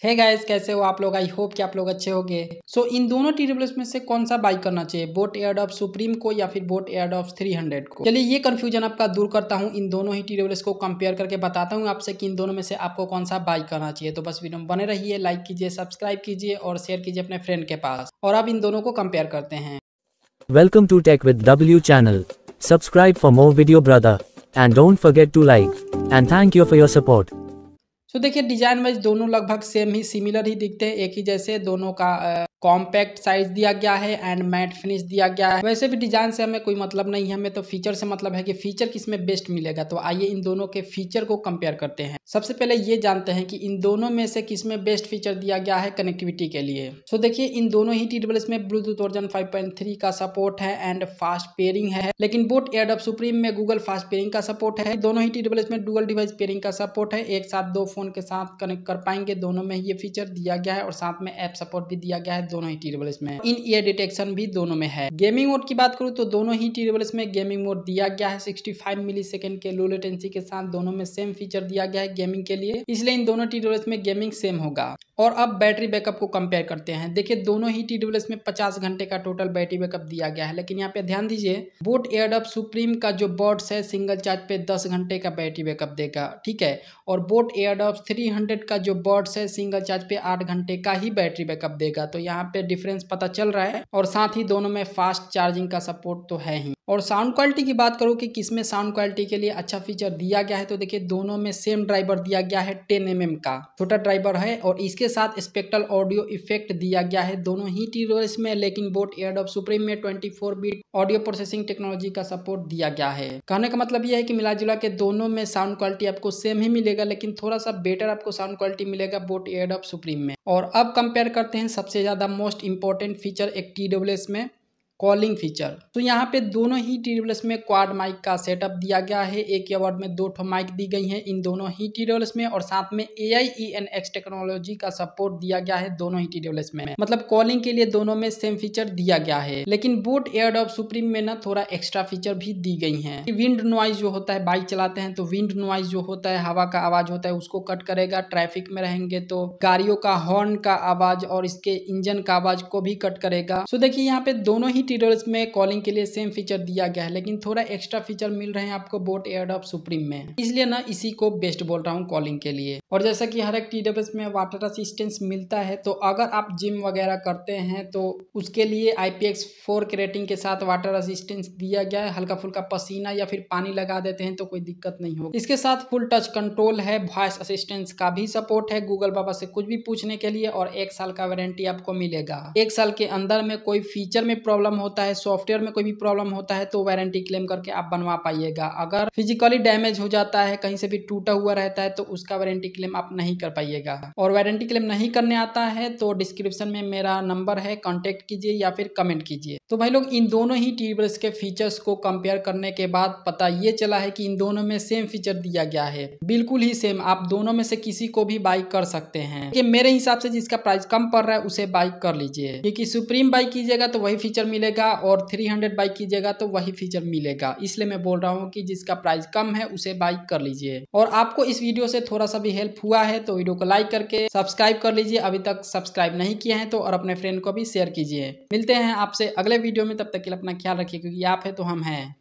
Hey guys, कैसे हो आप लोग। आई होप कि आप लोग अच्छे होंगे। सो इन दोनों TWS में से कौन सा बाई करना चाहिए, बोट एयरडॉप्ट सुप्रीम को या फिर बोट एयरडॉप्ट 300 को। चलिए ये कंफ्यूजन आपका दूर करता हूँ, इन दोनों ही TWS को कंपेयर करके बताता हूँ आपसे कि इन दोनों में से आपको कौन सा बाई करना चाहिए। तो बस वीडियो में बने रहिए, लाइक कीजिए, सब्सक्राइब कीजिए और शेयर कीजिए अपने फ्रेंड के पास। और अब इन दोनों को कंपेयर करते हैं। Welcome to Tech with W channel. Subscribe for more video brother. And don't forget to like. And thank you for your support. सो देखिए डिजाइन वाइज दोनों लगभग सेम ही सिमिलर ही दिखते हैं, एक ही जैसे दोनों का कॉम्पैक्ट साइज दिया गया है एंड मैट फिनिश दिया गया है। वैसे भी डिजाइन से हमें कोई मतलब नहीं है, हमें तो फीचर से मतलब है कि फीचर किसमें बेस्ट मिलेगा। तो आइए इन दोनों के फीचर को कंपेयर करते हैं। सबसे पहले ये जानते हैं कि इन दोनों में से किसमें बेस्ट फीचर दिया गया है कनेक्टिविटी के लिए। सो देखिए इन दोनों ही TWS में ब्लूटूथ वर्जन 5.3 का सपोर्ट है एंड फास्ट पेयरिंग है, लेकिन बोट एयरडॉप्ट सुप्रीम में गूगल फास्ट पेयरिंग का सपोर्ट है। दोनों ही TWS में डुअल डिवाइस पेयरिंग का सपोर्ट है, एक साथ दो फोन के साथ कनेक्ट कर पाएंगे। दोनों में ये फीचर दिया गया है और साथ में ऐप सपोर्ट भी दिया गया है दोनों ही TWS में। इन ईयर डिटेक्शन भी दोनों में है। गेमिंग मोड की बात करूं तो दोनों ही TWS में गेमिंग मोड दिया गया है 65 मिलीसेकंड के लो लेटेंसी के साथ। दोनों में सेम फीचर दिया गया है गेमिंग के लिए, इसलिए इन दोनों TWS में गेमिंग सेम होगा। और अब बैटरी बैकअप को कंपेयर करते हैं। देखिए दोनों ही TWS में 50 घंटे का टोटल बैटरी बैकअप दिया गया है, लेकिन यहाँ पे ध्यान दीजिए बोट एयरडॉप्ट सुप्रीम का जो बॉट्स है सिंगल चार्ज पे 10 घंटे का बैटरी बैकअप देगा, ठीक है। और बोट एयरडॉप्ट 300 का जो बॉट्स है सिंगल चार्ज पे 8 घंटे का ही बैटरी बैकअप देगा। तो यहाँ पे डिफरेंस पता चल रहा है। और साथ ही दोनों में फास्ट चार्जिंग का सपोर्ट तो है ही। और साउंड क्वालिटी की बात करूँ कि किसमें साउंड क्वालिटी के लिए अच्छा फीचर दिया गया है, तो देखिए दोनों में सेम ड्राइवर दिया गया है 10 mm का छोटा ड्राइवर है और इसके साथ स्पेक्ट्रल ऑडियो इफेक्ट दिया गया है दोनों ही TWS में। लेकिन बोट एयरडॉप्ट सुप्रीम में 24 बिट ऑडियो प्रोसेसिंग टेक्नोलॉजी का सपोर्ट दिया गया है। कहने का मतलब यह है कि मिला जुला के दोनों में साउंड क्वालिटी आपको सेम ही मिलेगा, लेकिन थोड़ा सा बेटर आपको साउंड क्वालिटी मिलेगा बोट एयरडॉप्ट सुप्रीम में। और अब कंपेयर करते हैं सबसे ज्यादा मोस्ट इंपॉर्टेंट फीचर एक TWS में, कॉलिंग फीचर। तो यहाँ पे दोनों ही TWS में क्वाड माइक का सेटअप दिया गया है, एक ईयरबड में 2 माइक दी गई हैं इन दोनों ही TWS में। और साथ में AIENX टेक्नोलॉजी का सपोर्ट दिया गया है दोनों ही TWS में। मतलब कॉलिंग के लिए दोनों में सेम फीचर दिया गया है, लेकिन बोट एयरडॉप्ट सुप्रीम में ना थोड़ा एक्स्ट्रा फीचर भी दी गई है। विंड नॉइज जो होता है, बाइक चलाते हैं तो विंड नॉइज जो होता है, हवा का आवाज होता है, उसको कट करेगा। ट्रैफिक में रहेंगे तो गाड़ियों का हॉर्न का आवाज और इसके इंजन का आवाज को भी कट करेगा। सो देखिए यहाँ पे दोनों ही TWS में कॉलिंग के लिए सेम फीचर दिया गया है, लेकिन थोड़ा एक्स्ट्रा फीचर मिल रहे हैं आपको बोट एयरडॉप्ट सुप्रीम में, इसलिए ना इसी को बेस्ट बोल रहा हूँ कॉलिंग के लिए। और जैसा कि हर एक TWS में वाटर असिस्टेंस मिलता है, तो अगर आप जिम वगैरह करते हैं तो उसके लिए IPX4 के रेटिंग के साथ वाटर असिस्टेंस दिया गया है। हल्का फुल्का पसीना या फिर पानी लगा देते हैं तो कोई दिक्कत नहीं होगी। इसके साथ फुल टच कंट्रोल है, वॉइस असिस्टेंस का भी सपोर्ट है, गूगल बाबा से कुछ भी पूछने के लिए। और 1 साल का वारंटी आपको मिलेगा। 1 साल के अंदर में कोई फीचर में प्रॉब्लम होता है, सॉफ्टवेयर में कोई भी प्रॉब्लम होता है तो वारंटी क्लेम करके आप बनवा पाइएगा। अगर फिजिकली डैमेज हो जाता है, कहीं से भी टूटा हुआ रहता है, तो उसका वारंटी क्लेम आप नहीं कर पाइएगा। और वारंटी क्लेम नहीं करने आता है तो डिस्क्रिप्शन में मेरा नंबर है, कांटेक्ट कीजिए या फिर कमेंट कीजिए। तो भाई लोग इन दोनों ही TWS के फीचर्स को कंपेयर करने के बाद पता ये चला है कि इन दोनों में सेम फीचर दिया गया है, बिल्कुल ही सेम। आप दोनों में से किसी को भी बाई कर सकते हैं कि मेरे हिसाब से जिसका प्राइस कम पड़ रहा है उसे बाई कर लीजिए, क्योंकि सुप्रीम बाई कीजिएगा तो वही फीचर मिलेगा और 300 बाई कीजिएगा तो वही फीचर मिलेगा। इसलिए मैं बोल रहा हूँ कि जिसका प्राइस कम है उसे बाई कर लीजिए। और आपको इस वीडियो से थोड़ा सा भी हेल्प हुआ है तो वीडियो को लाइक करके सब्सक्राइब कर लीजिए, अभी तक सब्सक्राइब नहीं किए हैं तो। और अपने फ्रेंड को भी शेयर कीजिए। मिलते हैं आपसे अगले वीडियो में, तब तक के लिए अपना ख्याल रखिए, क्योंकि आप है तो हम हैं।